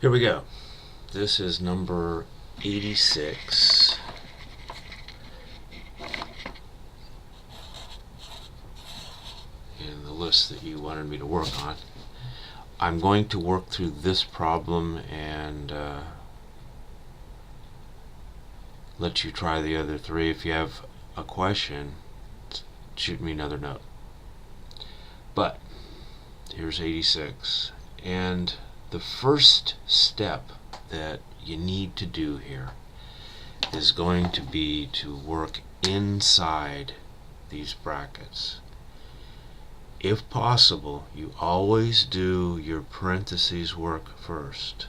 Here we go. This is number 86. In the list that you wanted me to work on. I'm going to work through this problem and let you try the other three. If you have a question, shoot me another note. But here's 86, and the first step that you need to do here is going to be to work inside these brackets. If possible, you always do your parentheses work first.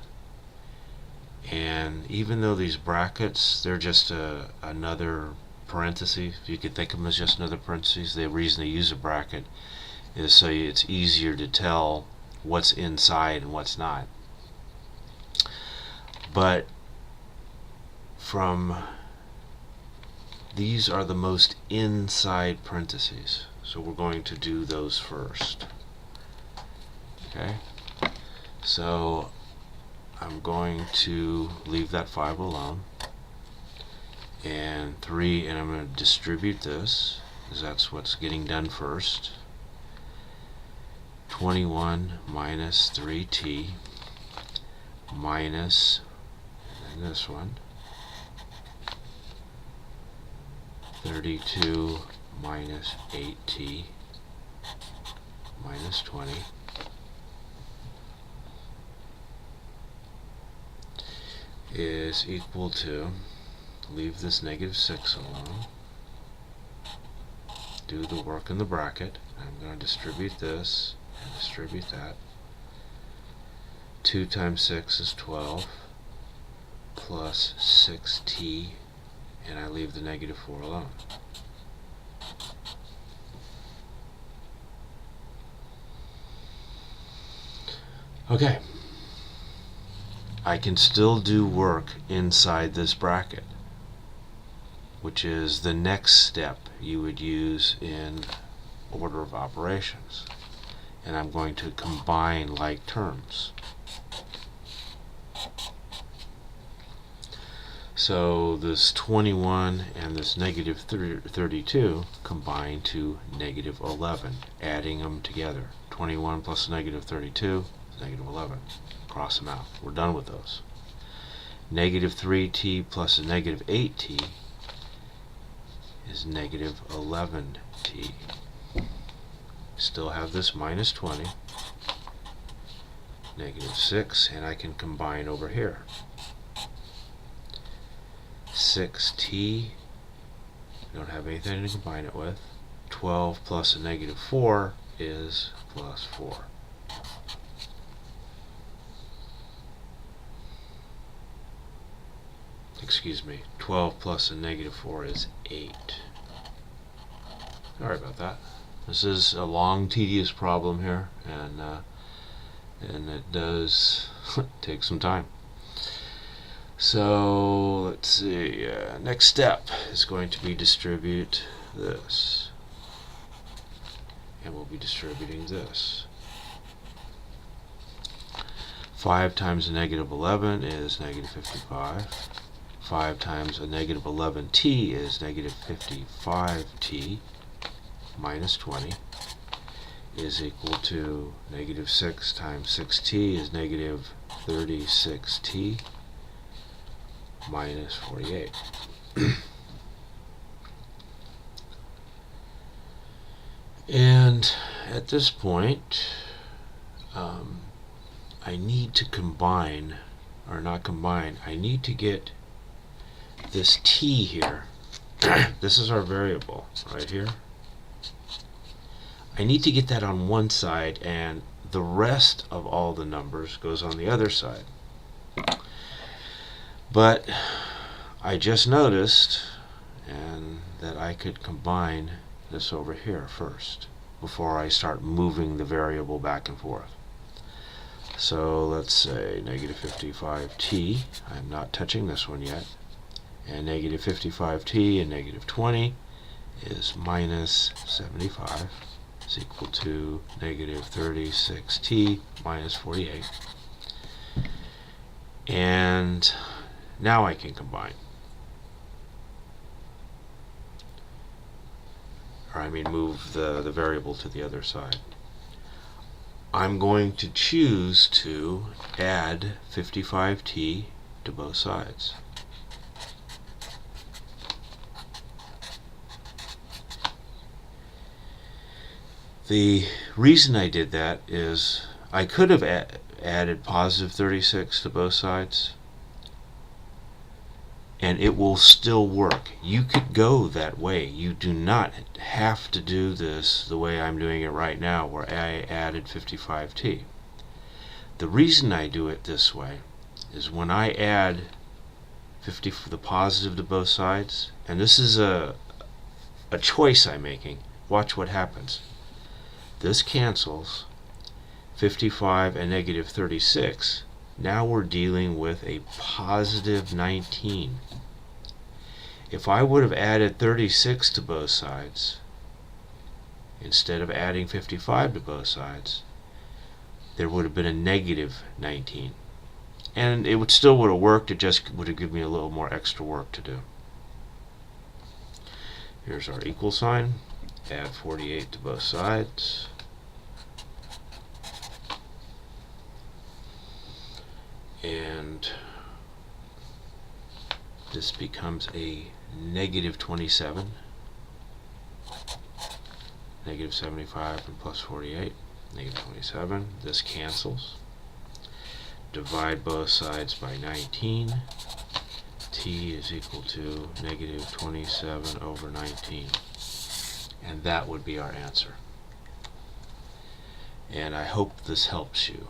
And even though these brackets, they're just another parenthesis, you could think of them as just another parenthesis. The reason they use a bracket is so it's easier to tell what's inside and what's not. But these are the most inside parentheses, so we're going to do those first. Okay, so I'm going to leave that 5 alone, and 3, and I'm going to distribute this because that's what's getting done first. 21 minus 3t minus, and then this one, 32 minus 8t minus 20 is equal to, leave this negative 6 alone, do the work in the bracket. I'm going to distribute this and distribute that. 2 times 6 is 12 plus 6t, and I leave the negative 4 alone. Okay, I can still do work inside this bracket, which is the next step you would use in order of operations. And I'm going to combine like terms. So this 21 and this negative 32 combine to negative 11, adding them together. 21 plus negative 32 is negative 11. Cross them out. We're done with those. Negative 3t plus a negative 8t is negative 11t. Still have this minus 20, negative 6, and I can combine over here. 6t, don't have anything to combine it with. 12 plus a negative 4 is plus 4. Excuse me, 12 plus a negative 4 is 8. Sorry about that. This is a long, tedious problem here, and it does take some time. So let's see. Next step is going to be distribute this, and we'll be distributing this. 5 times a negative 11 is negative 55. 5 times a negative 11t is negative 55t minus 20 is equal to negative 6 times 6t is negative 36t minus 48. And at this point, I need to combine, or not combine, I need to get this t here. This is our variable right here. I need to get that on one side, and the rest of all the numbers goes on the other side. But I just noticed that I could combine this over here first before I start moving the variable back and forth. So let's say negative 55t, I'm not touching this one yet, and negative 55t and negative 20 is minus 75 is equal to negative 36t minus 48. And now I can combine. Or I mean move the variable to the other side. I'm going to choose to add 55t to both sides. The reason I did that is I could have added positive 36 to both sides, and it will still work. You could go that way. You do not have to do this the way I'm doing it right now, where I added 55t. The reason I do it this way is when I add the positive to both sides, and this is a choice I'm making. Watch what happens. This cancels 55 and negative 36. Now we're dealing with a positive 19. If I would have added 36 to both sides instead of adding 55 to both sides, there would have been a negative 19. And it still would have worked, it just would have given me a little more extra work to do. Here's our equal sign. Add 48 to both sides. And this becomes a negative 27. Negative 75 and plus 48. Negative 27. This cancels. Divide both sides by 19. T is equal to negative 27 over 19. And that would be our answer. And I hope this helps you.